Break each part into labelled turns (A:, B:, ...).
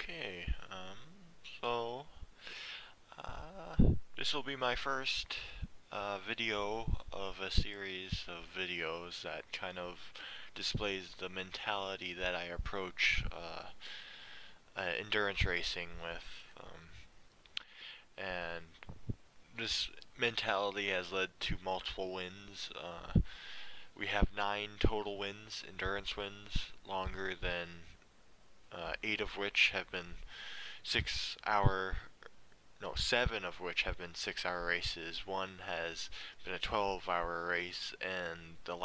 A: Okay, so this will be my first video of a series of videos that kind of displays the mentality that I approach endurance racing with, and this mentality has led to multiple wins. We have 9 total wins, endurance wins, longer than 8 of which have been 7 of which have been 6-hour races. One has been a 12-hour race, and the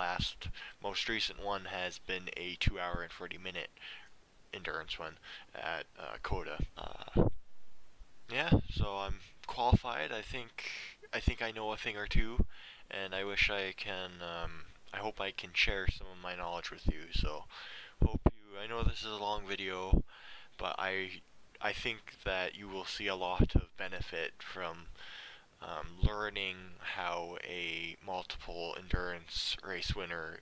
A: most recent one has been a 2-hour and 40-minute endurance one at coulda. Yeah, so I'm qualified. I think I know a thing or two, and I wish I can. I hope I can share some of my knowledge with you. So, I know this is a long video, but I think that you will see a lot of benefit from learning how a multiple endurance race winner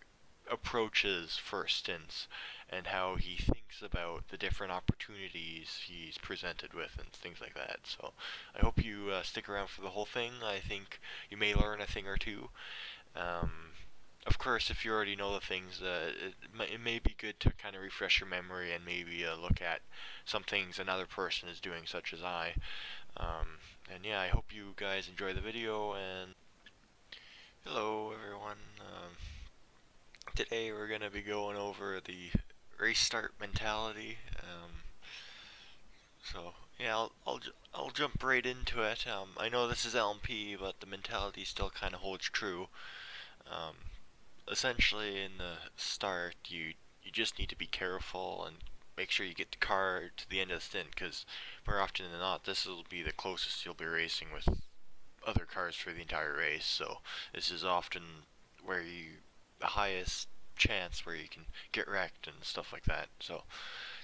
A: approaches first stints and how he thinks about the different opportunities he's presented with and things like that. So I hope you stick around for the whole thing. I think you may learn a thing or two. Of course, if you already know the things, it may be good to kind of refresh your memory and maybe look at some things another person is doing, such as I. And yeah, I hope you guys enjoy the video, and hello everyone. Today we're going to be going over the race start mentality. So yeah, I'll jump right into it. I know this is LMP, but the mentality still kind of holds true. Essentially, in the start, you just need to be careful and make sure you get the car to the end of the stint, because more often than not, this will be the closest you'll be racing with other cars for the entire race. So this is often where the highest chance where you can get wrecked and stuff like that. So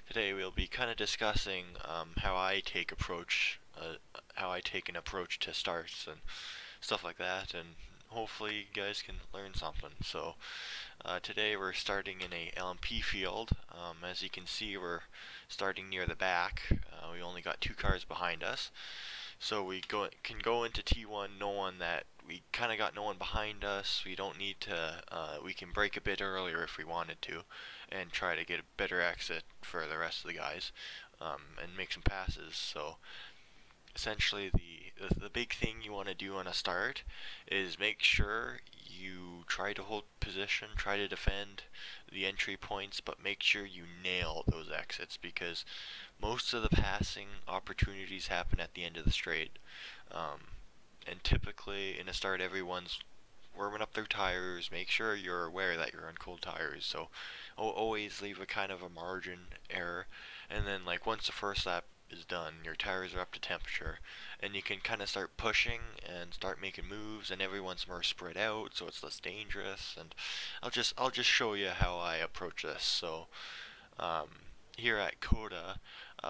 A: today we'll be kind of discussing how I take an approach to starts and stuff like that, and hopefully you guys can learn something. So today we're starting in a LMP field. As you can see, we're starting near the back. We only got 2 cars behind us, so we can go into T1 knowing that we kind of got no one behind us. We don't need to, we can brake a bit earlier if we wanted to and try to get a better exit for the rest of the guys, and make some passes. So essentially the big thing you want to do on a start is make sure you try to hold position, try to defend the entry points, but make sure you nail those exits, because most of the passing opportunities happen at the end of the straight. And typically in a start, everyone's warming up their tires. Make sure you're aware that you're on cold tires, so always leave a kind of a margin error, and then like once the first lap is done, your tires are up to temperature, and you can kind of start pushing and start making moves, and everyone's more spread out, so it's less dangerous. And I'll just show you how I approach this. So here at coulda,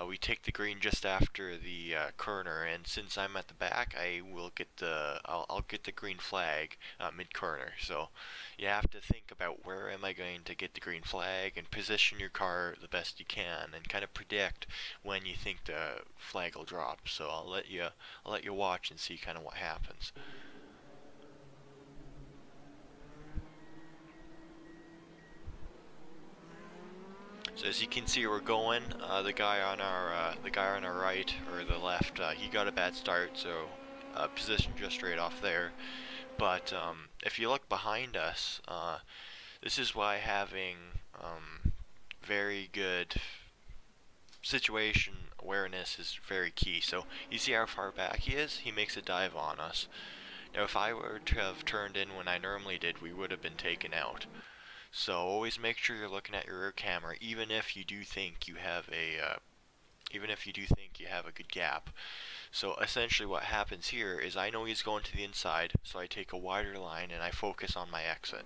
A: we take the green just after the corner, and since I'm at the back, I'll get the green flag mid corner. So you have to think about, where am I going to get the green flag, and position your car the best you can, and kind of predict when you think the flag will drop. So I'll let you watch and see kind of what happens. So as you can see, we're going. The guy on our right or the left, he got a bad start, so position just right off there. But if you look behind us, this is why having very good situation awareness is very key. So you see how far back he is? He makes a dive on us. Now, if I were to have turned in when I normally did, we would have been taken out. So always make sure you're looking at your rear camera, even if you do think you have a good gap. So essentially what happens here is, I know he's going to the inside, so I take a wider line and I focus on my exit.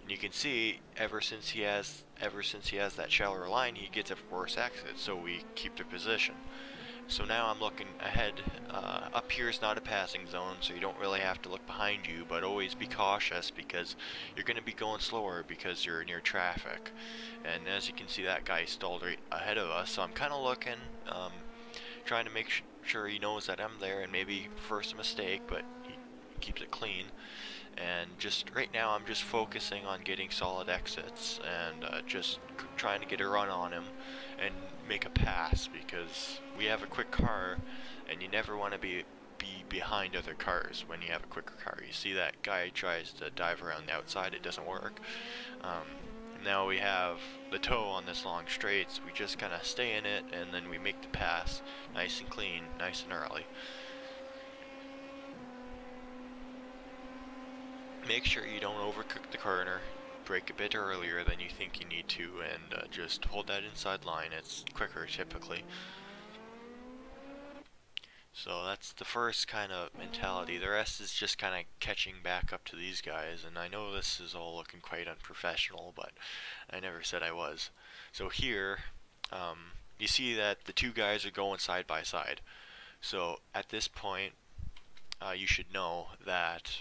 A: And you can see, ever since he has that shallower line, he gets a worse exit, so we keep the position. So now I'm looking ahead. Up here is not a passing zone, so you don't really have to look behind you, but always be cautious because you're going to be going slower because you're near traffic. And as you can see, that guy stalled right ahead of us, so I'm kind of looking, trying to make sure he knows that I'm there, and maybe first a mistake, but he keeps it clean. And just right now I'm just focusing on getting solid exits and just trying to get a run on him and make a pass, because we have a quick car and you never want to be behind other cars when you have a quicker car. You see that guy tries to dive around the outside, it doesn't work. Now we have the toe on this long straight, so we just kind of stay in it and then we make the pass nice and clean, nice and early. Make sure you don't overcook the corner, brake a bit earlier than you think you need to, and just hold that inside line. It's quicker typically. So that's the first kind of mentality. The rest is just kind of catching back up to these guys, and I know this is all looking quite unprofessional, but I never said I was. So here, you see that the two guys are going side by side. So at this point, you should know that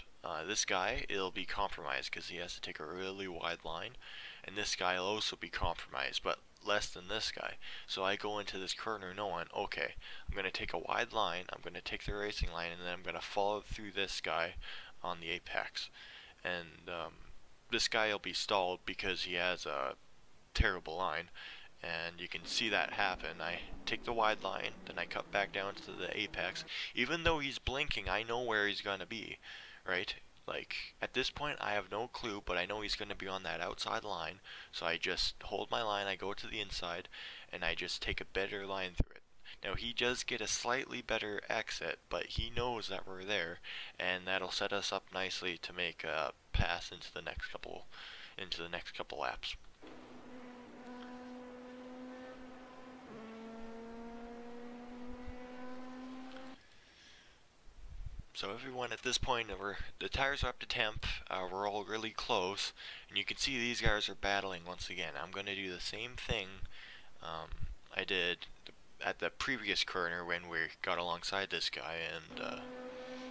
A: this guy, it'll be compromised because he has to take a really wide line, and this guy will also be compromised, but less than this guy. So I go into this corner knowing, okay, I'm going to take a wide line, I'm going to take the racing line, and then I'm going to follow through this guy on the apex. And this guy will be stalled because he has a terrible line, and you can see that happen. I take the wide line, then I cut back down to the apex. Even though he's blinking, I know where he's going to be, right? Like, at this point, I have no clue, but I know he's going to be on that outside line, so I just hold my line, I go to the inside, and I just take a better line through it. Now, he does get a slightly better exit, but he knows that we're there, and that'll set us up nicely to make a pass into the next couple laps. So everyone at this point, the tires are up to temp, we're all really close, and you can see these guys are battling once again. I'm going to do the same thing I did at the previous corner when we got alongside this guy, and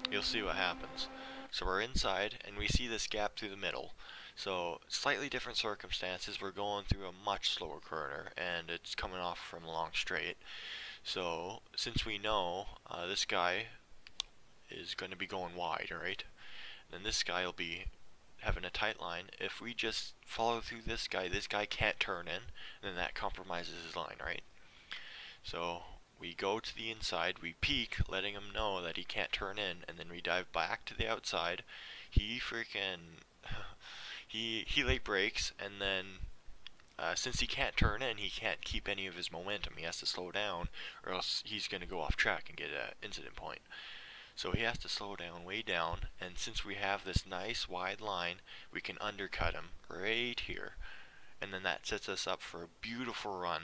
A: you'll see what happens. So we're inside, and we see this gap through the middle. So slightly different circumstances, we're going through a much slower corner, and it's coming off from a long straight. So since we know this guy is going to be going wide, right? Then this guy will be having a tight line. If we just follow through this guy can't turn in, then that compromises his line, right? So we go to the inside, we peek, letting him know that he can't turn in, and then we dive back to the outside. He freaking he late brakes, and then since he can't turn in, he can't keep any of his momentum. He has to slow down, or else he's going to go off track and get an incident point. So he has to slow down, way down, and since we have this nice wide line, we can undercut him right here. And then that sets us up for a beautiful run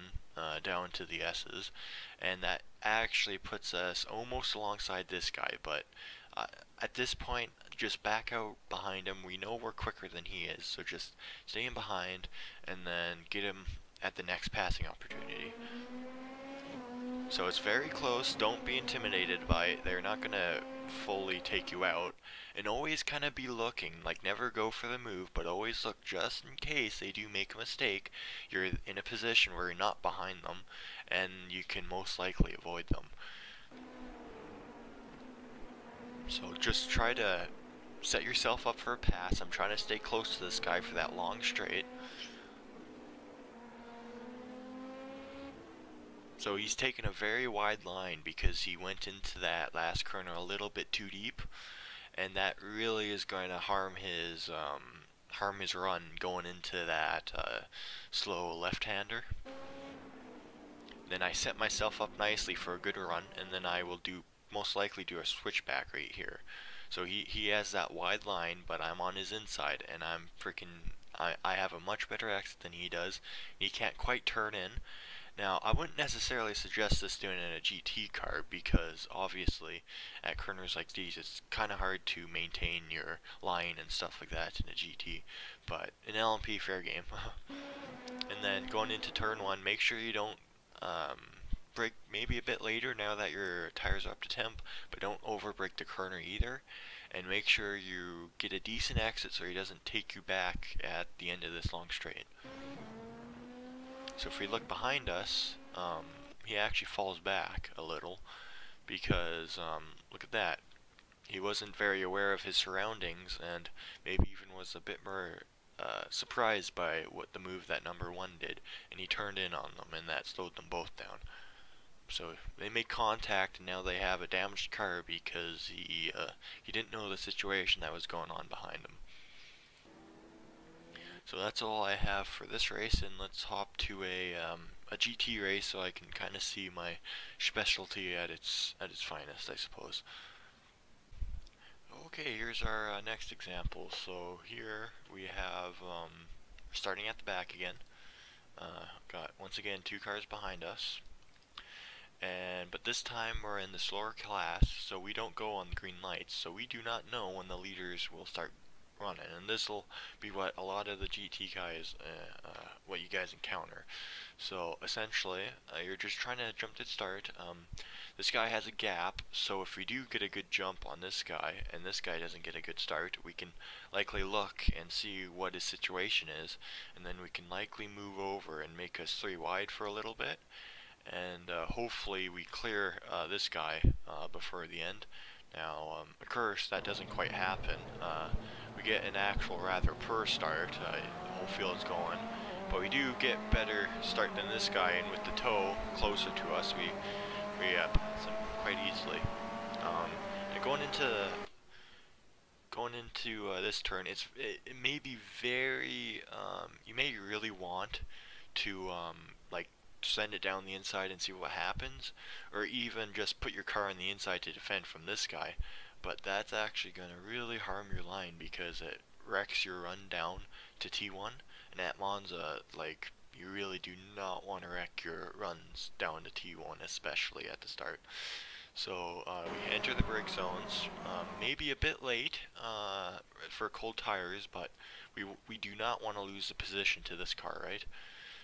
A: down to the S's, and that actually puts us almost alongside this guy, but at this point, just back out behind him. We know we're quicker than he is, so just stay in behind and then get him at the next passing opportunity. So it's very close, don't be intimidated by it, they're not gonna fully take you out, and always kind of be looking, like never go for the move, but always look just in case they do make a mistake, you're in a position where you're not behind them, and you can most likely avoid them. So just try to set yourself up for a pass. I'm trying to stay close to this guy for that long straight. So he's taken a very wide line because he went into that last corner a little bit too deep, and that really is going to harm his run going into that slow left-hander. Then I set myself up nicely for a good run, and then I will most likely do a switchback right here. So he has that wide line, but I'm on his inside, and I have a much better exit than he does. He can't quite turn in. Now, I wouldn't necessarily suggest this doing in a GT car because obviously at corners like these it's kind of hard to maintain your line and stuff like that in a GT, but in LMP, fair game. And then going into turn one, make sure you don't brake maybe a bit later now that your tires are up to temp, but don't over brake the corner either. And make sure you get a decent exit so he doesn't take you back at the end of this long straight. So if we look behind us, he actually falls back a little because look at that. He wasn't very aware of his surroundings and maybe even was a bit more surprised by what the move that number 1 did, and he turned in on them, and that slowed them both down. So they made contact, and now they have a damaged car because he didn't know the situation that was going on behind him. So that's all I have for this race, and let's hop to a GT race so I can kind of see my specialty at its finest, I suppose. Okay, here's our next example. So here we have starting at the back again. Got once again 2 cars behind us, but this time we're in the slower class, so we don't go on the green lights. So we do not know when the leaders will start running, and this will be what a lot of the GT guys, what you guys encounter. So essentially, you're just trying to jump to start. This guy has a gap, so if we do get a good jump on this guy, and this guy doesn't get a good start, we can likely look and see what his situation is, and then we can likely move over and make us 3 wide for a little bit, and hopefully we clear this guy before the end. Now, of course, that doesn't quite happen. We get an actual rather poor start, the whole field's going, but we do get better start than this guy, and with the toe closer to us, we pass him quite easily. And going into this turn, it may be very, you may really want to like send it down the inside and see what happens, or even just put your car on the inside to defend from this guy, but that's actually going to really harm your line because it wrecks your run down to T1, and at Monza, like, you really do not want to wreck your runs down to T1, especially at the start. So we enter the brake zones, maybe a bit late for cold tires, but we do not want to lose the position to this car, right?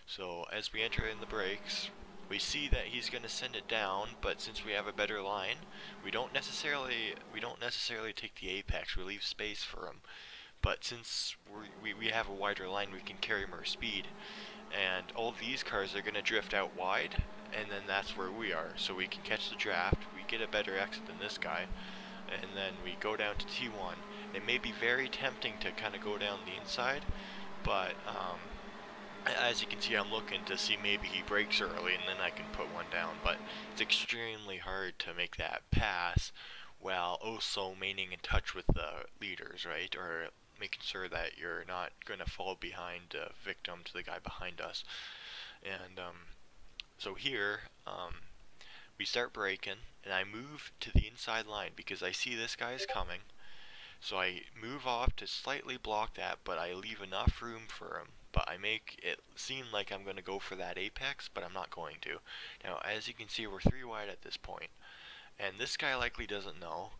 A: So as we enter in the brakes, we see that he's going to send it down, but since we have a better line, we don't necessarily take the apex. We leave space for him. But since we have a wider line, we can carry more speed, and all these cars are going to drift out wide, and then that's where we are. So we can catch the draft, we get a better exit than this guy, and then we go down to T1. It may be very tempting to kind of go down the inside, but as you can see, I'm looking to see maybe he brakes early and then I can put one down, but it's extremely hard to make that pass while also remaining in touch with the leaders, right? Or making sure that you're not going to fall behind, victim to the guy behind us. And so here, we start braking, and I move to the inside line because I see this guy is coming. So I move off to slightly block that, but I leave enough room for him. But I make it seem like I'm going to go for that apex, but I'm not going to. Now, as you can see, we're 3 wide at this point. And this guy likely doesn't know.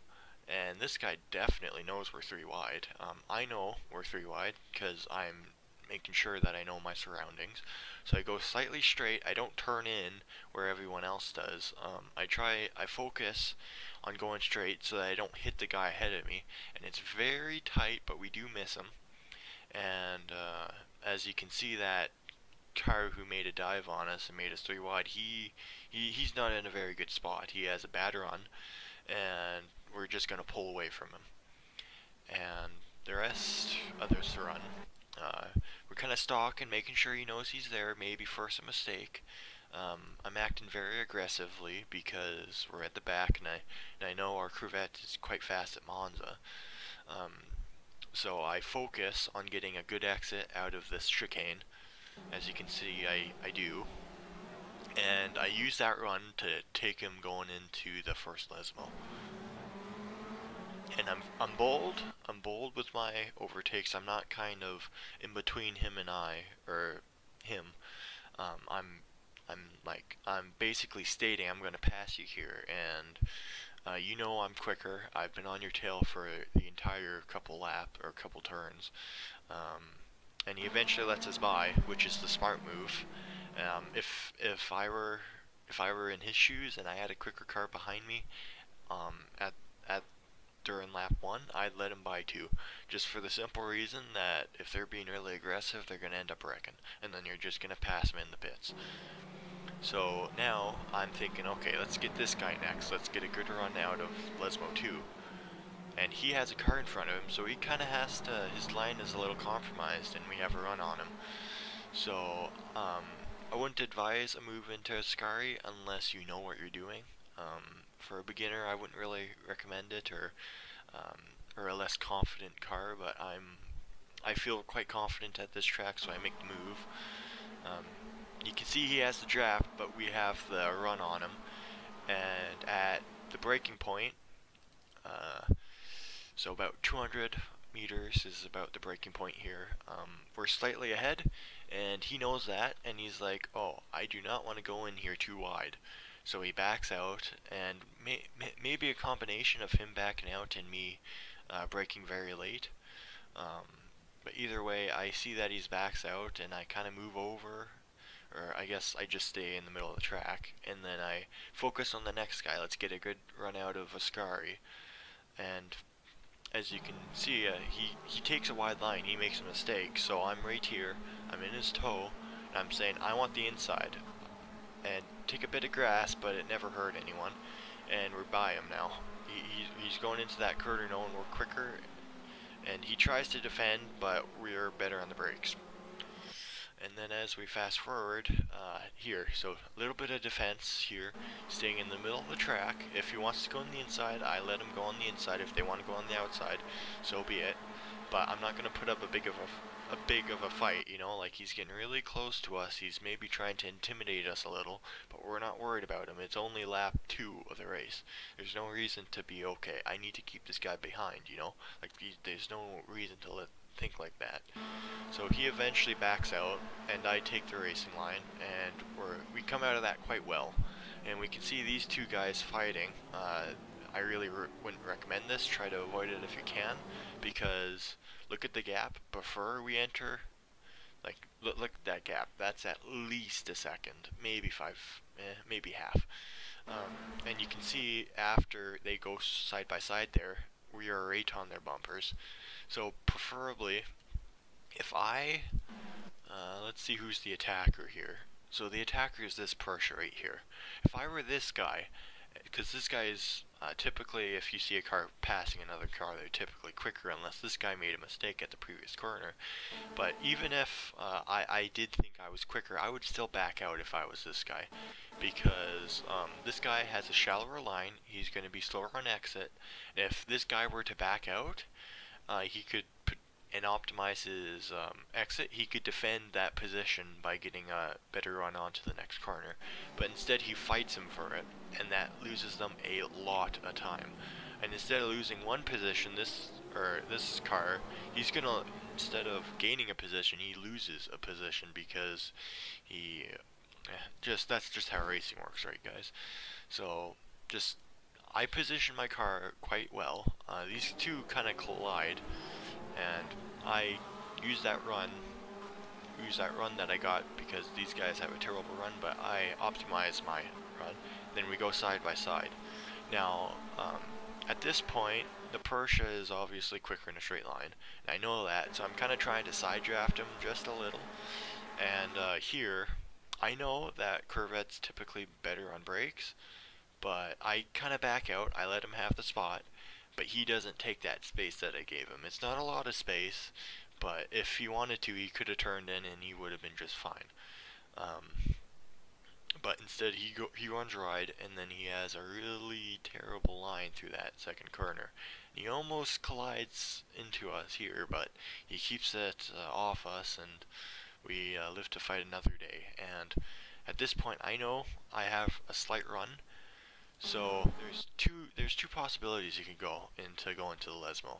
A: And this guy definitely knows we're 3 wide. I know we're 3 wide because I'm making sure that I know my surroundings. So I go slightly straight. I don't turn in where everyone else does. I focus on going straight so that I don't hit the guy ahead of me. And it's very tight, but we do miss him. And as you can see, that car who made a dive on us and made us 3 wide, he's not in a very good spot. He has a bad run, and we're just going to pull away from him. And the rest, others to run. We're kind of stalking, making sure he knows he's there, maybe force a mistake. I'm acting very aggressively because we're at the back, and I know our Corvette is quite fast at Monza. So I focus on getting a good exit out of this chicane. As you can see, I do. And I use that run to take him going into the first Lesmo. And I'm bold with my overtakes. I'm not kind of in between him and I, or him. I'm basically stating I'm gonna pass you here, and you know I'm quicker. I've been on your tail for the entire couple turns. And he eventually lets us by, which is the smart move. If I were if I were in his shoes and I had a quicker car behind me, at during lap 1, I'd let him by 2, just for the simple reason that if they're being really aggressive, they're gonna end up wrecking, and then you're just gonna pass them in the pits. So now I'm thinking, okay, let's get this guy next. Let's get a good run out of Lesmo 2. And he has a car in front of him, so he kind of has to, his line is a little compromised, and we have a run on him. So, I wouldn't advise a move into Ascari unless you know what you're doing. For a beginner, I wouldn't really recommend it, or a less confident car, but I feel quite confident at this track, so I make the move. You can see he has the draft, but we have the run on him, and at the braking point, so about 200 meters is about the braking point here. We're slightly ahead, and he knows that, and he's like, oh, I do not want to go in here too wide. So he backs out, and maybe a combination of him backing out and me braking very late. But either way, I see that he's backs out, and I kind of move over, or I guess I just stay in the middle of the track, and then I focus on the next guy. Let's get a good run out of Ascari. And as you can see, he takes a wide line, he makes a mistake, so I'm right here, I'm in his toe, and I'm saying I want the inside, and take a bit of grass, but it never hurt anyone, and we're by him now. He's going into that corner knowing we're quicker, and he tries to defend, but we're better on the brakes. And then as we fast forward, here, so a little bit of defense here, staying in the middle of the track. If he wants to go on the inside, I let him go on the inside. If they want to go on the outside, so be it. But I'm not going to put up a big of a fight, you know, like he's getting really close to us. He's maybe trying to intimidate us a little, but we're not worried about him. It's only lap 2 of the race. There's no reason to be, okay, I need to keep this guy behind, you know? Like, there's no reason to think like that. So he eventually backs out, and I take the racing line, and we come out of that quite well. And we can see these two guys fighting. I really wouldn't recommend this. Try to avoid it if you can, because look at the gap before we enter. Like, look at that gap. That's at least a second, maybe maybe half. And you can see after they go side by side there, we are right on their bumpers. So preferably, if let's see who's the attacker here. So the attacker is this Porsche right here. If I were this guy, because this guy is typically, if you see a car passing another car, they're typically quicker unless this guy made a mistake at the previous corner. But even if I did think I was quicker, I would still back out if I was this guy, because this guy has a shallower line. He's going to be slower on exit. If this guy were to back out, he could and optimize his exit. He could defend that position by getting a better run onto the next corner, but instead he fights him for it, and that loses them a lot of time. And instead of losing one position, this car, he's gonna, instead of gaining a position, he loses a position, because that's just how racing works, right, guys? So I position my car quite well. These two kind of collide, and I use that run that I got, because these guys have a terrible run, but I optimize my run. Then we go side by side. Now, at this point, the Porsche is obviously quicker in a straight line, and I know that, so I'm kind of trying to side draft him just a little. And here, I know that Corvette's typically better on brakes, but I kind of back out. I let him have the spot, but he doesn't take that space that I gave him. It's not a lot of space, but if he wanted to, he could have turned in and he would have been just fine. But instead he runs right, and then he has a really terrible line through that second corner. He almost collides into us here, but he keeps it off us, and we live to fight another day. And at this point, I know I have a slight run. So there's two possibilities you can go into the Lesmo.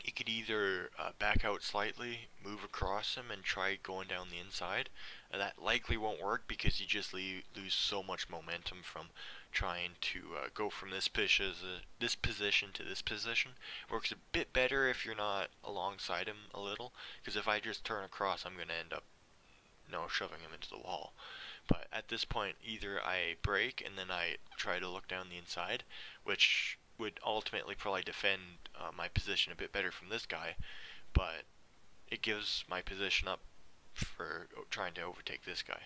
A: You could either back out slightly, move across him, and try going down the inside. That likely won't work, because you just lose so much momentum from trying to go from this position to this position. Works a bit better if you're not alongside him a little, because if I just turn across, I'm going to end up shoving him into the wall. But at this point, either I brake and then I try to look down the inside, which would ultimately probably defend my position a bit better from this guy, but it gives my position up for trying to overtake this guy.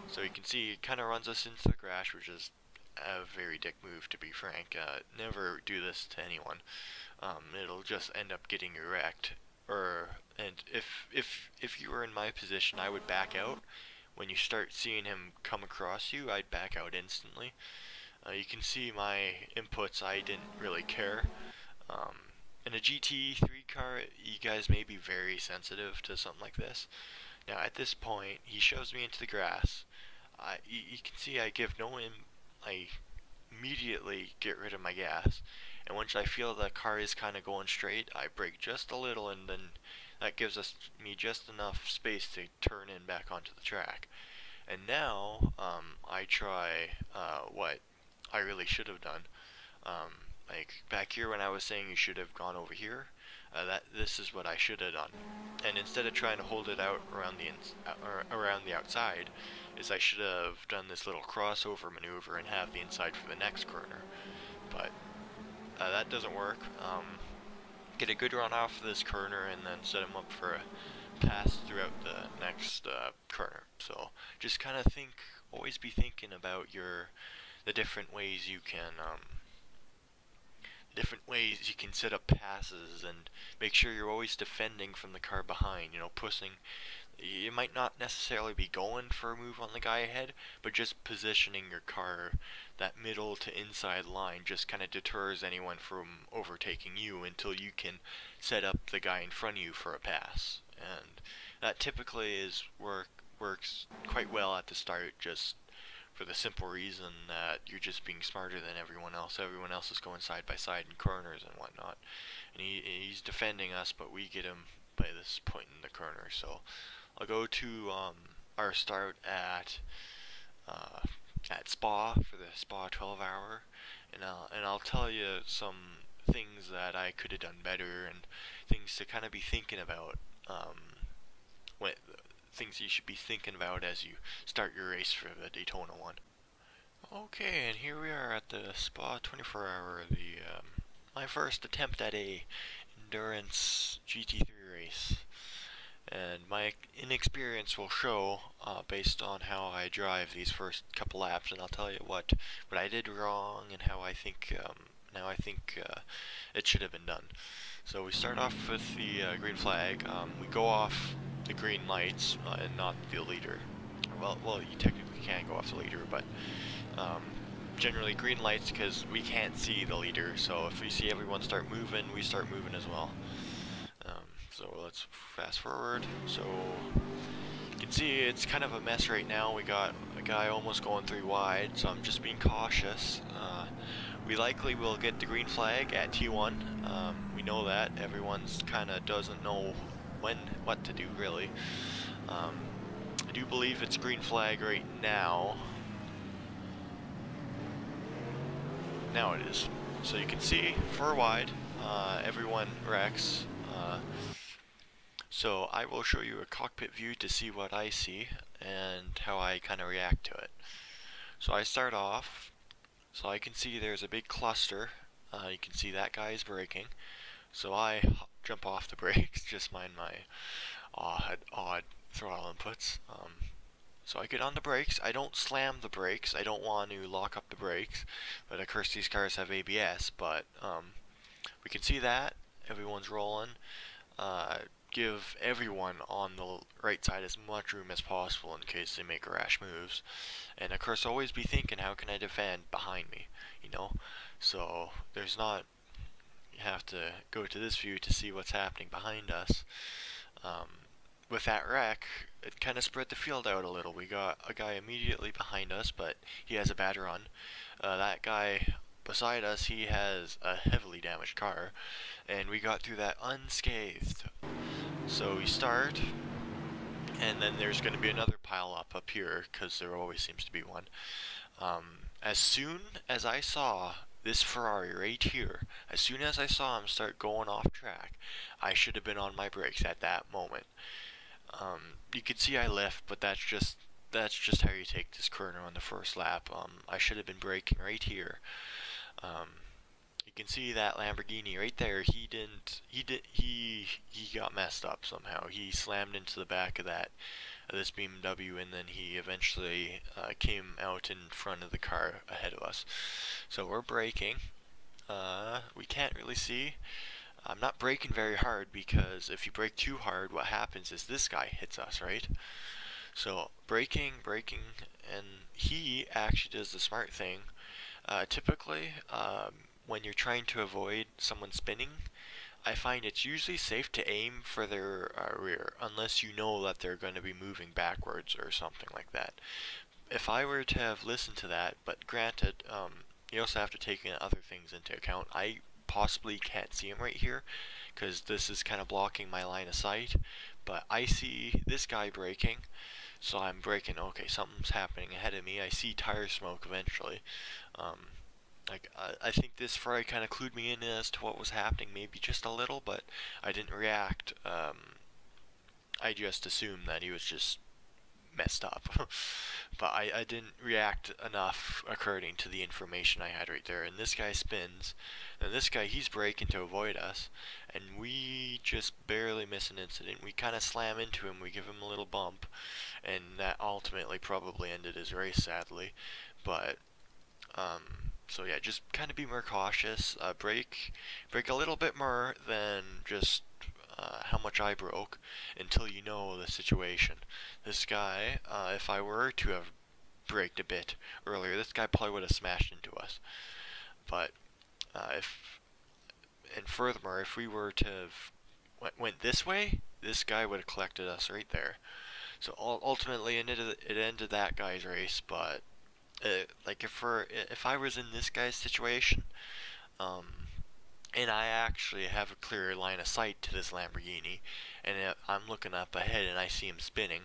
A: So you can see it kind of runs us into the crash, which is a very dick move, to be frank. Never do this to anyone. It'll just end up getting you wrecked. And if you were in my position, I would back out. When you start seeing him come across you, I'd back out instantly. You can see my inputs, I didn't really care. In a GT3 car, you guys may be very sensitive to something like this. Now at this point, he shoves me into the grass. You can see I give no I immediately get rid of my gas. And once I feel the car is kind of going straight, I brake just a little, and then that gives me just enough space to turn in back onto the track. And now I try what I really should have done. Like back here when I was saying you should have gone over here, this is what I should have done. And instead of trying to hold it out around the outside, is I should have done this little crossover maneuver and have the inside for the next corner. But that doesn't work. Get a good run off of this corner and then set him up for a pass throughout the next corner. So just kind of always be thinking about the different ways you can set up passes, and make sure you're always defending from the car behind, pushing. You might not necessarily be going for a move on the guy ahead, but just positioning your car, that middle to inside line, just kind of deters anyone from overtaking you until you can set up the guy in front of you for a pass. And that typically works quite well at the start, just for the simple reason that you're just being smarter than everyone else. Everyone else is going side by side in corners and whatnot, and he's defending us, but we get him by this point in the corner. So I'll go to our start at Spa for the Spa 12-hour, and I'll tell you some things that I could have done better, and things to kind of be thinking about. Things you should be thinking about as you start your race for the Daytona one. Okay, and here we are at the Spa 24-hour, my first attempt at a endurance GT3 race. And my inexperience will show based on how I drive these first couple laps, and I'll tell you what I did wrong and how I think it should have been done. So we start off with the green flag. We go off the green lights and not the leader. Well, you technically can go off the leader, but generally green lights because we can't see the leader. So if we see everyone start moving, we start moving as well. So let's fast forward. So you can see it's kind of a mess right now. We got a guy almost going 3 wide, so I'm just being cautious. We likely will get the green flag at T1. We know that. Everyone's kind of doesn't know what to do, really. I do believe it's green flag right now. Now it is. So you can see 4 wide. Everyone wrecks. So I will show you a cockpit view to see what I see and how I kind of react to it. So I start off, so I can see there's a big cluster. You can see that guy is braking. So I jump off the brakes, just mind my odd throttle inputs. So I get on the brakes. I don't slam the brakes. I don't want to lock up the brakes. But of course these cars have ABS. But we can see that everyone's rolling. Give everyone on the right side as much room as possible in case they make rash moves. And of course always be thinking, how can I defend behind me, so there's not, you have to go to this view to see what's happening behind us. With that wreck, it kind of spread the field out a little. We got a guy immediately behind us, but he has a bad run. That guy beside us, he has a heavily damaged car, and we got through that unscathed. So we start, and then there's going to be another pile up here, because there always seems to be one. As soon as I saw this Ferrari right here, as soon as I saw him start going off track, I should have been on my brakes at that moment. You can see I lift, but that's that's just how you take this corner on the first lap. I should have been braking right here. You can see that Lamborghini right there. He got messed up somehow. He slammed into the back of this BMW, and then he eventually came out in front of the car ahead of us. So we're braking. We can't really see. I'm not braking very hard, because if you brake too hard, what happens is this guy hits us, right? So braking, and he actually does the smart thing. Typically, when you're trying to avoid someone spinning, I find it's usually safe to aim for their rear, unless you know that they're going to be moving backwards or something like that. If I were to have listened to that, but granted, you also have to take other things into account. I possibly can't see him right here, because this is kind of blocking my line of sight, but I see this guy braking, so I'm braking. Okay, something's happening ahead of me. I see tire smoke eventually. I think this fry kind of clued me in as to what was happening, maybe just a little, but I didn't react. I just assumed that he was just messed up. But I didn't react enough according to the information I had right there. And this guy spins, and this guy, he's braking to avoid us, and we just barely miss an incident. We kind of slam into him, we give him a little bump, and that ultimately probably ended his race, sadly. But so yeah, just kind of be more cautious. Brake a little bit more than just how much I broke, until you know the situation. This guy, if I were to have braked a bit earlier, this guy probably would have smashed into us. But and furthermore, if we were to have went this way, this guy would have collected us right there. So ultimately, it ended that guy's race. But like if I was in this guy's situation, and I actually have a clear line of sight to this Lamborghini, and I'm looking up ahead and I see him spinning,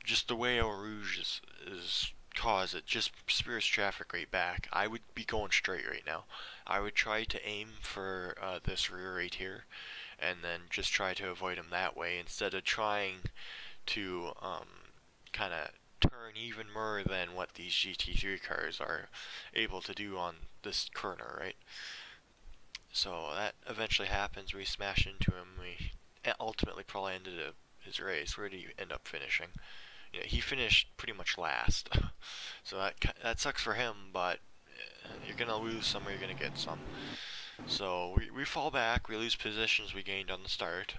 A: just the way Eau Rouge is caused, it just spears traffic right back. I would be going straight right now. I would try to aim for this rear right here, and then just try to avoid him that way, instead of trying to kind of turn even more than what these GT3 cars are able to do on this corner, right? So that eventually happens. We smash into him. We ultimately probably ended his race. Where did he end up finishing? You know, he finished pretty much last. So that sucks for him, but you're gonna lose some or you're gonna get some. So we fall back. We lose positions we gained on the start.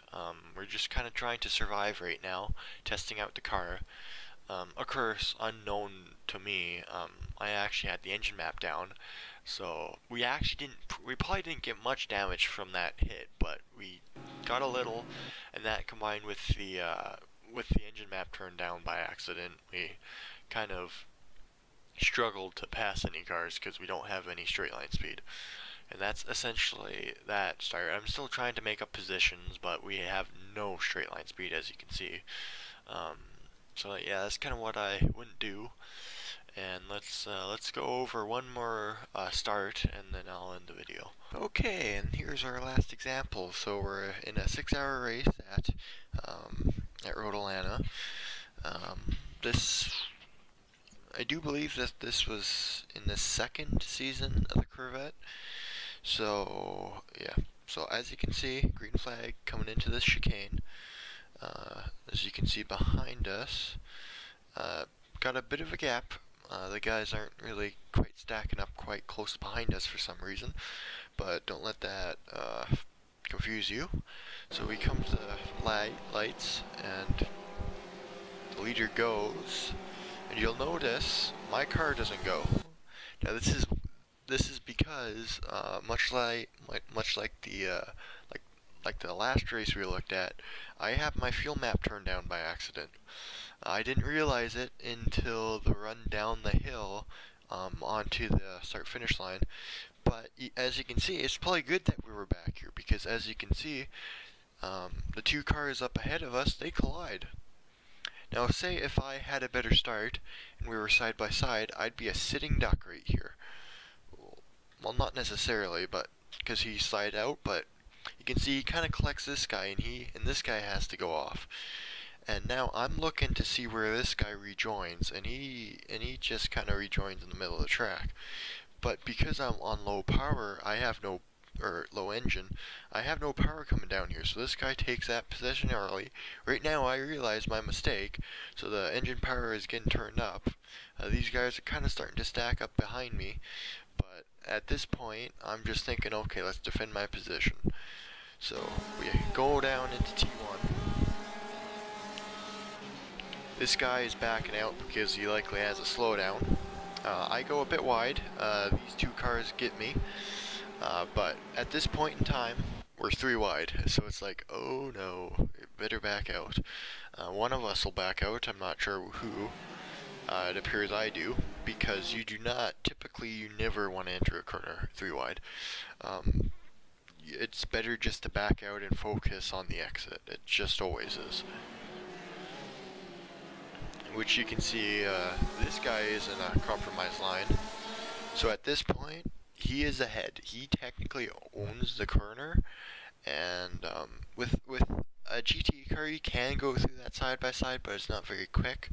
A: We're just kind of trying to survive right now, testing out the car. Of course, unknown to me, I actually had the engine map down. So we probably didn't get much damage from that hit, but we got a little, and that combined with the engine map turned down by accident, we kind of struggled to pass any cars because we don't have any straight line speed. And that's essentially that start. I'm still trying to make up positions, but we have no straight line speed, as you can see. So yeah, that's kind of what I wouldn't do. And let's go over one more start, and then I'll end the video. Okay, and here's our last example. So we're in a 6-hour race at Road Atlanta. I do believe that this was in the second season of the Corvette. So yeah, so as you can see, green flag coming into this chicane. As you can see behind us, got a bit of a gap. The guys aren't really quite stacking up quite close behind us for some reason, but don't let that confuse you. So we come to the lights, and the leader goes, and you'll notice my car doesn't go. Now this is because much like the last race we looked at, I have my fuel map turned down by accident. I didn't realize it until the run down the hill onto the start-finish line. But as you can see, it's probably good that we were back here, because as you can see, the two cars up ahead of us, they collide. Now say if I had a better start and we were side by side, I'd be a sitting duck right here. Well, not necessarily, but because he slid out, but you can see he kind of collects this guy, and this guy has to go off. And now I'm looking to see where this guy rejoins, and he just kind of rejoins in the middle of the track. But because I'm on low power, I have no, or low engine, I have no power coming down here. So this guy takes that position early. Right now I realize my mistake, so the engine power is getting turned up. These guys are kind of starting to stack up behind me, but at this point I'm just thinking, okay, let's defend my position. So we go down into T1. This guy is backing out because he likely has a slowdown. I go a bit wide. These two cars get me. But at this point in time, we're 3 wide. So it's like, oh no, better back out. One of us will back out. I'm not sure who. It appears I do, because you do not, typically you never want to enter a corner 3 wide. It's better just to back out and focus on the exit. It just always is. Which you can see, this guy is in a compromised line. So at this point, he is ahead. He technically owns the corner, and with a GT car, you can go through that side by side, but it's not very quick.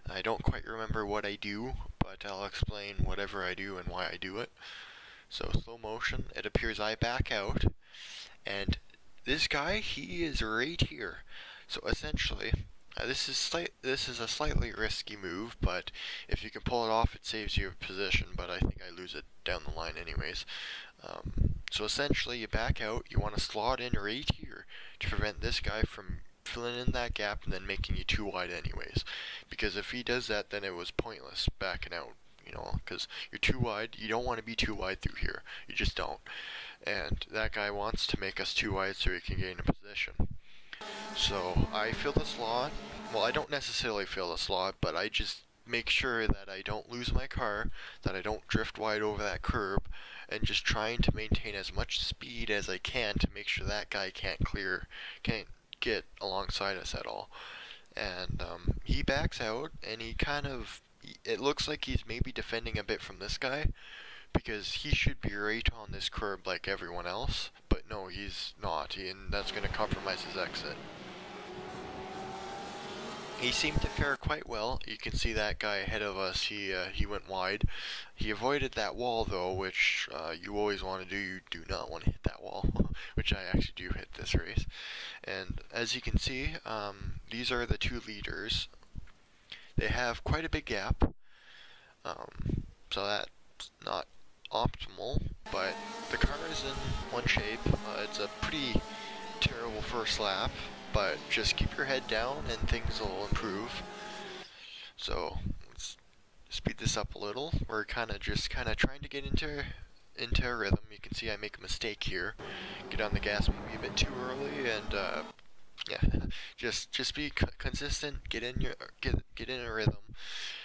A: I don't quite remember what I do, but I'll explain whatever I do and why I do it. So slow motion, it appears I back out, and this guy, he is right here. So essentially, this is a slightly risky move, but if you can pull it off, it saves you a position, but I think I lose it down the line anyways. So essentially, you back out, you want to slot in right here to prevent this guy from filling in that gap and then making you 2 wide anyways. Because if he does that, then it was pointless backing out, you know, because you're 2 wide, you don't want to be 2 wide through here. You just don't. And that guy wants to make us 2 wide so he can gain a position. So I fill the slot. Well, I don't necessarily fill the slot, but I just make sure that I don't lose my car, that I don't drift wide over that curb, and just trying to maintain as much speed as I can to make sure that guy can't get alongside us at all. And he backs out, and he kind of, it looks like he's maybe defending a bit from this guy, because he should be right on this curb like everyone else, but no, he's not, and that's going to compromise his exit. He seemed to fare quite well. You can see that guy ahead of us, he went wide. He avoided that wall though, which you always want to do. You do not want to hit that wall, which I actually do hit this race. And as you can see, these are the 2 leaders. They have quite a big gap, so that's not optimal, but the car is in one shape. It's a pretty terrible first lap, but just keep your head down and things will improve. So let's speed this up a little. We're kind of trying to get into a rhythm. You can see I make a mistake here. Get on the gas maybe a bit too early, and yeah, just be consistent. Get in a rhythm,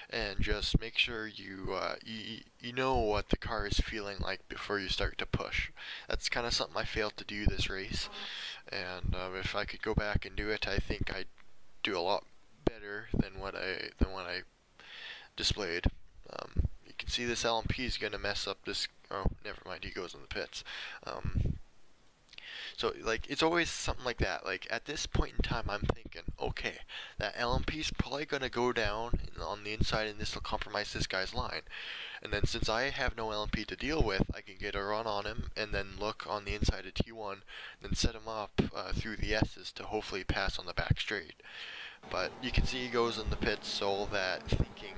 A: and just make sure you know what the car is feeling like before you start to push. That's kind of something I failed to do this race, and if I could go back and do it, I think I'd do a lot better than what I displayed. You can see this LMP is going to mess up this. Oh, never mind. He goes in the pits. So, like, it's always something like that. Like, at this point in time, I'm thinking, okay, that LMP's probably going to go down on the inside, and this will compromise this guy's line. And then, since I have no LMP to deal with, I can get a run on him, and then look on the inside of T1, then set him up through the S's to hopefully pass on the back straight. But you can see he goes in the pits, so all that thinking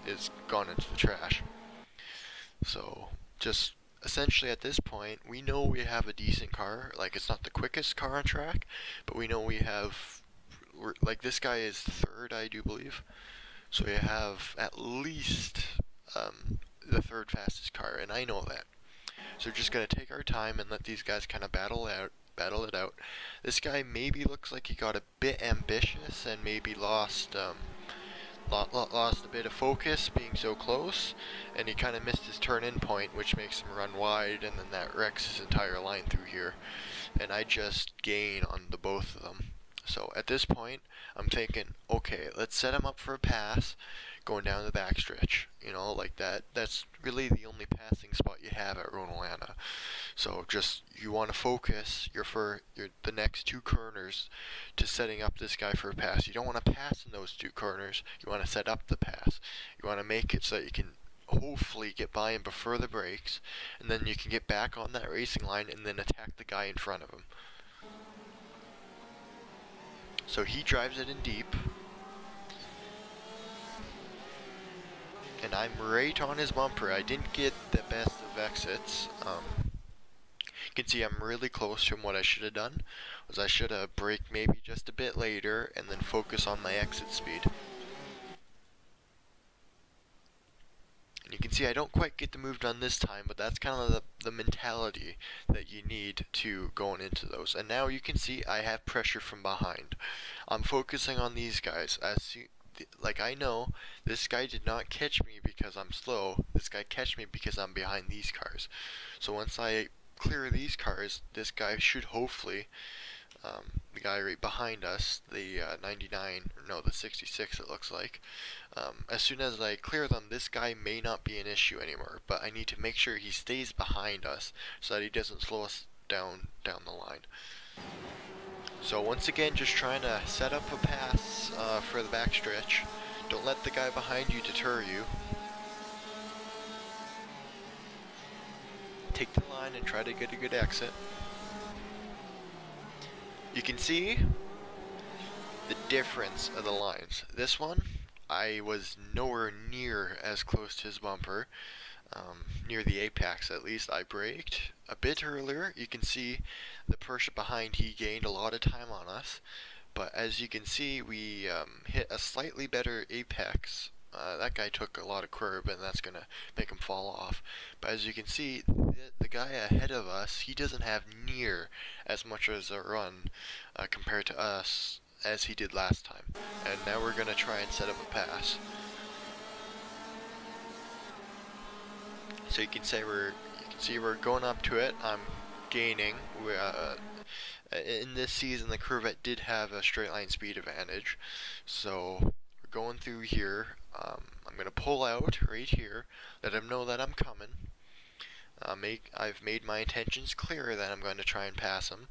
A: is gone into the trash. So, just essentially at this point, we know we have a decent car. Like, it's not the quickest car on track, but we know we have, like, this guy is 3rd, I do believe. So we have at least the 3rd fastest car, and I know that. So we're just going to take our time and let these guys kind of battle it out. This guy maybe looks like he got a bit ambitious and maybe lost a bit of focus being so close, and he kind of missed his turn-in point, which makes him run wide, and then that wrecks his entire line through here, and I just gain on the both of them. So at this point, I'm thinking, okay, let's set him up for a pass, going down the backstretch. You know, like that. That's really the only passing spot you have at Ronalana. So just you want to focus the next two corners to setting up this guy for a pass. You don't want to pass in those two corners. You want to set up the pass. You want to make it so that you can hopefully get by him before the brakes, and then you can get back on that racing line and then attack the guy in front of him. So he drives it in deep, and I'm right on his bumper. I didn't get the best of exits. You can see I'm really close to him. What I should have done was I should have braked maybe just a bit later and then focus on my exit speed. And you can see I don't quite get the move done this time, but that's kind of the mentality that you need to going into those. And now you can see I have pressure from behind. I'm focusing on these guys. Like, I know this guy did not catch me because I'm slow. This guy catched me because I'm behind these cars. So once I clear these cars, this guy should hopefully, the guy right behind us, the 99, no, the 66 it looks like, as soon as I clear them, this guy may not be an issue anymore, but I need to make sure he stays behind us so that he doesn't slow us down the line. So once again, just trying to set up a pass for the backstretch. Don't let the guy behind you deter you. Take the line and try to get a good exit. You can see the difference of the lines. This one, I was nowhere near as close to his bumper, near the apex at least. I braked a bit earlier. You can see the Porsche behind, he gained a lot of time on us, but as you can see, we hit a slightly better apex. That guy took a lot of curb, and that's going to make him fall off. But as you can see, the guy ahead of us, he doesn't have near as much as a run compared to us as he did last time. And now we're going to try and set up a pass. So you can see we're going up to it. I'm gaining. In this season, the Corvette did have a straight line speed advantage, so we're going through here. I'm going to pull out right here, let him know that I'm coming. I've made my intentions clear that I'm going to try and pass him,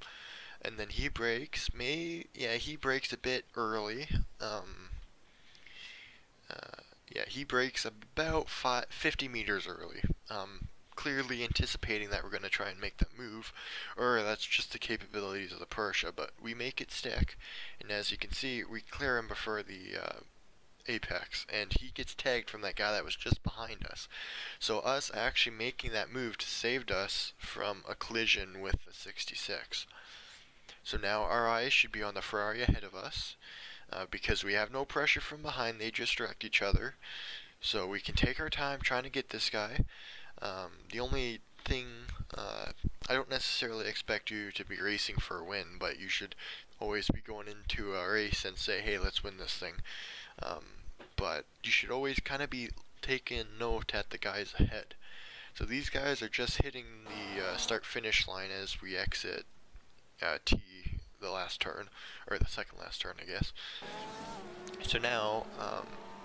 A: and then he brakes. He brakes a bit early. He brakes about 50 meters early. Clearly anticipating that we're going to try and make that move, or that's just the capabilities of the Porsche, but we make it stick, and as you can see, we clear him before the apex, and he gets tagged from that guy that was just behind us. So us actually making that move saved us from a collision with the 66. So now our eyes should be on the Ferrari ahead of us, because we have no pressure from behind. They just direct each other, so we can take our time trying to get this guy. The only thing, I don't necessarily expect you to be racing for a win, but you should always be going into a race and say, hey, let's win this thing. But you should always kind of be taking note at the guys ahead. So these guys are just hitting the start-finish line as we exit T, the last turn, or the second last turn, I guess. So now,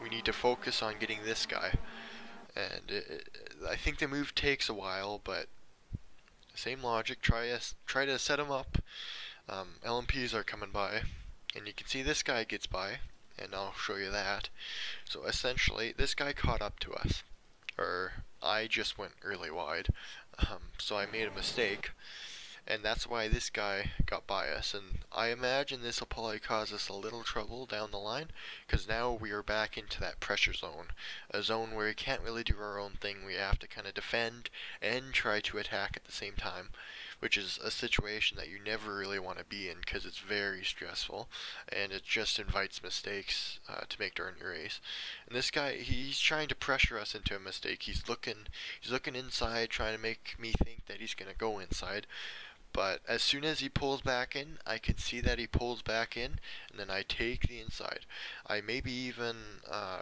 A: we need to focus on getting this guy. And I think the move takes a while, but same logic. Try to set him up. LMPs are coming by, and you can see this guy gets by, and I'll show you that. So essentially, this guy caught up to us, or I just went really wide, so I made a mistake, and that's why this guy got by us. And I imagine this will probably cause us a little trouble down the line, because now we are back into that pressure zone, a zone where we can't really do our own thing. We have to kind of defend and try to attack at the same time, which is a situation that you never really want to be in, because it's very stressful, and it just invites mistakes to make during your race. And this guy, he's trying to pressure us into a mistake. He's looking inside, trying to make me think that he's going to go inside. But as soon as he pulls back in, I can see that he pulls back in, and then I take the inside. I maybe even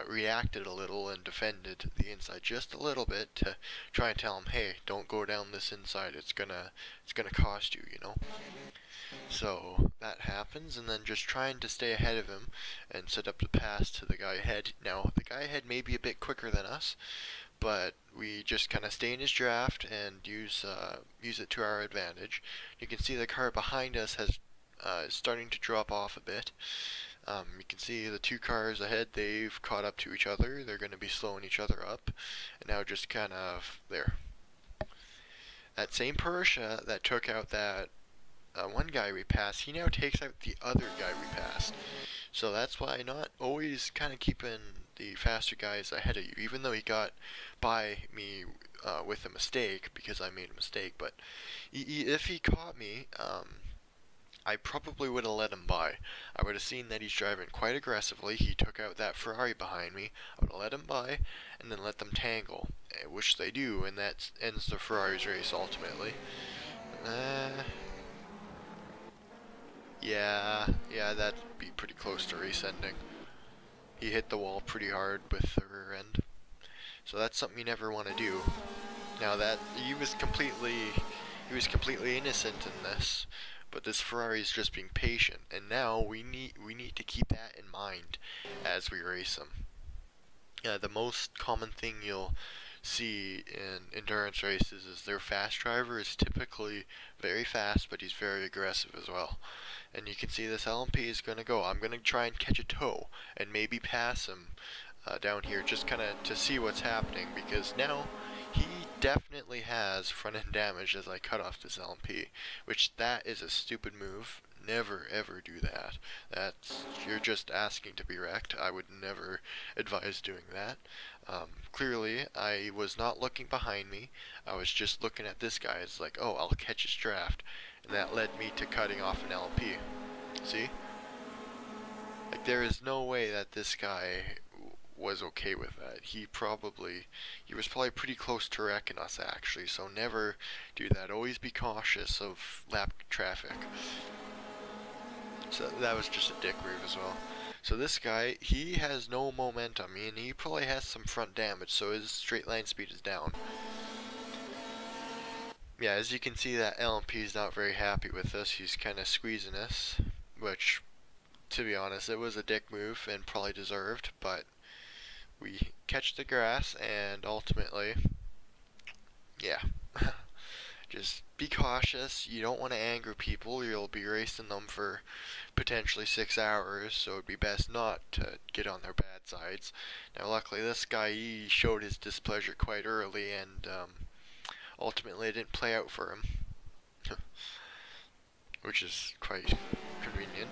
A: reacted a little and defended the inside just a little bit to try and tell him, hey, don't go down this inside. It's gonna cost you, you know. So that happens, and then just trying to stay ahead of him and set up the pass to the guy ahead. Now, the guy ahead may be a bit quicker than us, but we just kind of stay in his draft and use it to our advantage. You can see the car behind us is starting to drop off a bit. You can see the two cars ahead, they've caught up to each other. They're going to be slowing each other up, and now just kind of there. That same Porsche that took out that one guy we passed, he now takes out the other guy we passed. So that's why not always kind of keeping the faster guys ahead of you, even though he got by me with a mistake because I made a mistake. But if he caught me, I probably would have let him by. I would have seen that he's driving quite aggressively. He took out that Ferrari behind me. I would have let him by and then let them tangle, which they do, and that ends the Ferrari's race ultimately. Yeah, that'd be pretty close to race ending. He hit the wall pretty hard with the rear end. So that's something you never want to do. Now that he was completely innocent in this, but this Ferrari is just being patient, and now we need to keep that in mind as we race him. The most common thing you'll see in endurance races is their fast driver is typically very fast, but he's very aggressive as well. And you can see this LMP is going to go. I'm going to try and catch a toe and maybe pass him down here just kind of to see what's happening, because now he definitely has front end damage as I cut off this LMP, which that is a stupid move. Never ever do that. You're just asking to be wrecked. I would never advise doing that. Clearly, I was not looking behind me. I was just looking at this guy. It's like, oh, I'll catch his draft, and that led me to cutting off an LMP. See? Like, there is no way that this guy was okay with that. He was probably pretty close to wrecking us actually. So never do that. Always be cautious of lap traffic. So that was just a dick move as well. So this guy, he has no momentum, and he probably has some front damage, so his straight line speed is down. Yeah, as you can see, that LMP is not very happy with us. He's kind of squeezing us, which, to be honest, it was a dick move and probably deserved, but we catch the grass, and ultimately, yeah. Just be cautious. You don't want to anger people. You'll be racing them for potentially 6 hours, so it'd be best not to get on their bad sides. Now, luckily, this guy, he showed his displeasure quite early, and ultimately it didn't play out for him, which is quite convenient.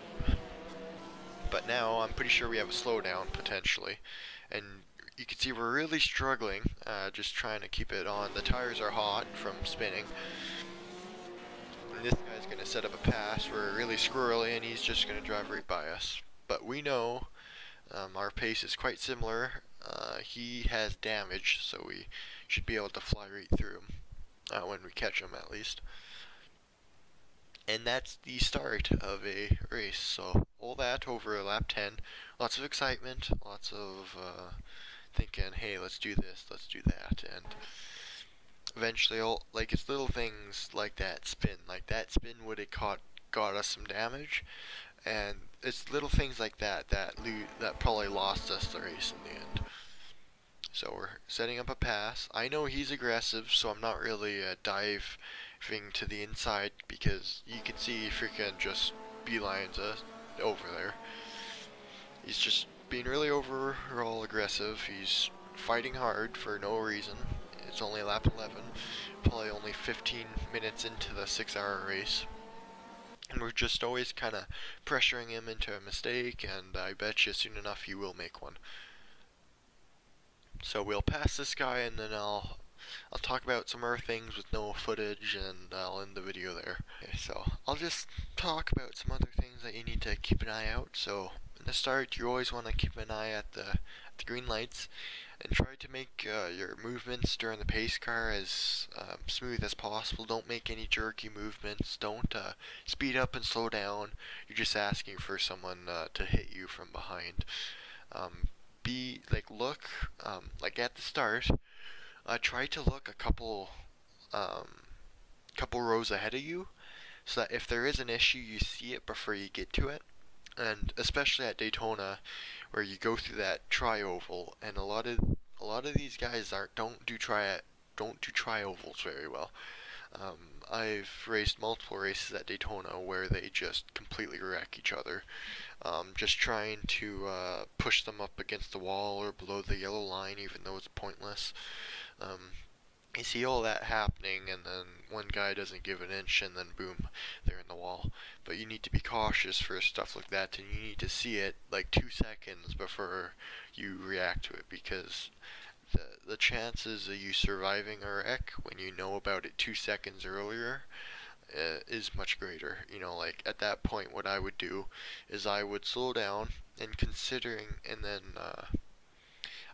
A: But now I'm pretty sure we have a slowdown potentially, and you can see we're really struggling, just trying to keep it on. The tires are hot from spinning. And this guy's going to set up a pass. We're really squirrely, and he's just going to drive right by us. But we know our pace is quite similar. He has damage, so we should be able to fly right through him, when we catch him at least. And that's the start of a race. So all that over lap 10. Lots of excitement, lots of thinking, hey, let's do this, let's do that, and eventually, it's little things like that spin would have got us some damage, and it's little things like that that probably lost us the race in the end. So we're setting up a pass. I know he's aggressive, so I'm not really diving to the inside, because you can see he freaking just beelines us over there. He's just being really overall aggressive. He's fighting hard for no reason. It's only lap 11, probably only 15 minutes into the 6-hour race. And we're just always kind of pressuring him into a mistake, and I bet you soon enough he will make one. So we'll pass this guy, and then I'll talk about some other things with no footage, and I'll end the video there. Okay, so I'll just talk about some other things that you need to keep an eye out. So in the start, you always want to keep an eye at the green lights, and try to make your movements during the pace car as smooth as possible. Don't make any jerky movements. Don't speed up and slow down. You're just asking for someone to hit you from behind. Look at the start. Try to look a couple rows ahead of you, so that if there is an issue, you see it before you get to it. And especially at Daytona, where you go through that tri-oval, and a lot of these guys don't do tri-ovals very well. I've raced multiple races at Daytona where they just completely wreck each other. Just trying to push them up against the wall or below the yellow line, even though it's pointless. You see all that happening, and then one guy doesn't give an inch, and then boom, they're in the wall. But you need to be cautious for stuff like that, and you need to see it like 2 seconds before you react to it, because the chances of you surviving a wreck when you know about it 2 seconds earlier is much greater. You know, like at that point, what I would do is I would slow down and and then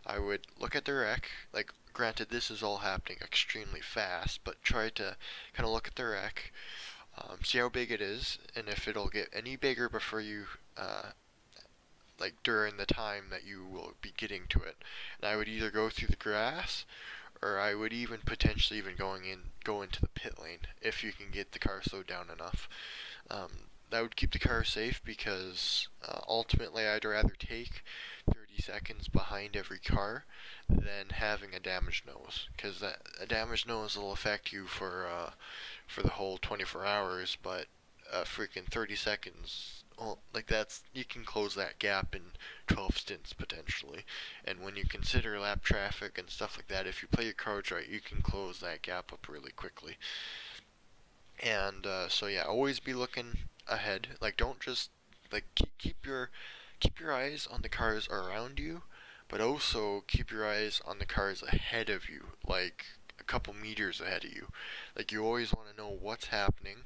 A: I would look at the wreck. Like, granted, this is all happening extremely fast, but try to kind of look at the wreck, see how big it is, and if it'll get any bigger before you, like during the time that you will be getting to it. And I would either go through the grass, or I would even potentially even go into the pit lane if you can get the car slowed down enough. That would keep the car safe, because ultimately I'd rather take 30 seconds behind every car than having a damaged nose, because a damaged nose will affect you for the whole 24 hours, but freaking 30 seconds, well, like you can close that gap in 12 stints potentially. And when you consider lap traffic and stuff like that, if you play your cards right, you can close that gap up really quickly. And so yeah, always be looking ahead. Like, don't just like keep your eyes on the cars around you, but also keep your eyes on the cars ahead of you, like a couple meters ahead of you. Like, you always want to know what's happening,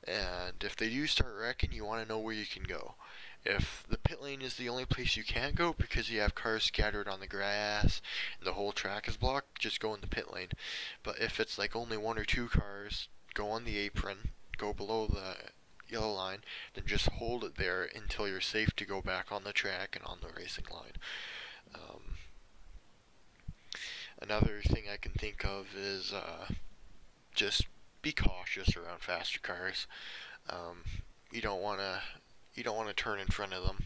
A: and if they do start wrecking, you want to know where you can go. If the pit lane is the only place you can't go because you have cars scattered on the grass and the whole track is blocked, just go in the pit lane. But if it's like only 1 or 2 cars, go on the apron, go below the yellow line, then just hold it there until you're safe to go back on the track and on the racing line. Another thing I can think of is just be cautious around faster cars. You don't want to turn in front of them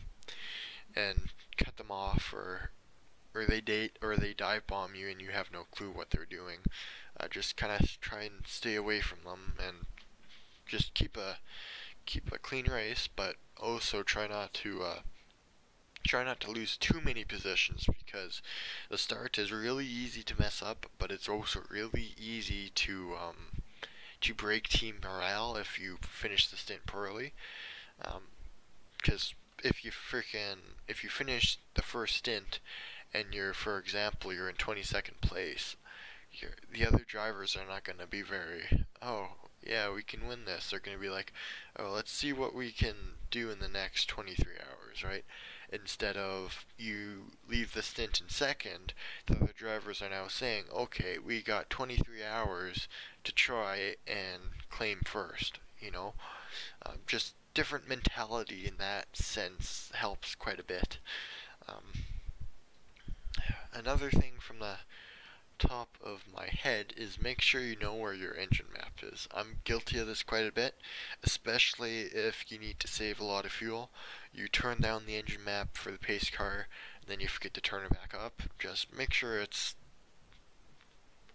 A: and cut them off, or they dive bomb you and you have no clue what they're doing. Just kind of try and stay away from them, and just keep a clean race, but also try not to lose too many positions, because the start is really easy to mess up, but it's also really easy to break team morale if you finish the stint poorly. Because if you finish the first stint and for example, you're in 22nd place, the other drivers are not going to be very, oh yeah, we can win this. They're going to be like, oh, let's see what we can do in the next 23 hours, right? Instead of you leave the stint in second, the other drivers are now saying, okay, we got 23 hours to try and claim first, you know? Just different mentality in that sense helps quite a bit. Another thing from the top of my head is make sure you know where your engine map is. I'm guilty of this quite a bit, especially if you need to save a lot of fuel. You turn down the engine map for the pace car, and then you forget to turn it back up. Just make sure it's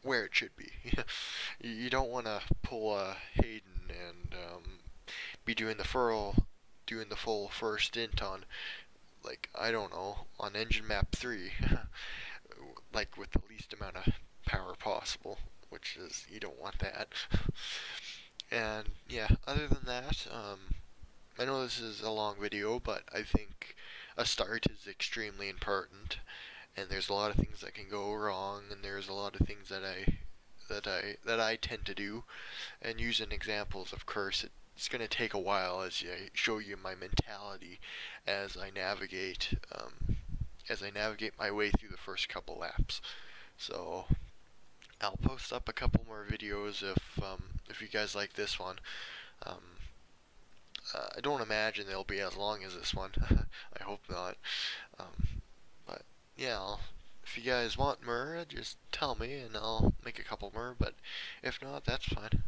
A: where it should be. You don't want to pull a Hayden and be doing the full first stint on, like, I don't know, on engine map 3. Like, with the least amount of power possible, which is, you don't want that. And yeah, other than that, I know this is a long video, but I think a start is extremely important, and there's a lot of things that can go wrong, and there's a lot of things that I tend to do. And using examples, of course, it's going to take a while as I show you my mentality as I navigate my way through the first couple laps. So I'll post up a couple more videos if you guys like this one. I don't imagine they'll be as long as this one. I hope not. But yeah, if you guys want more, just tell me and I'll make a couple more. But if not, that's fine.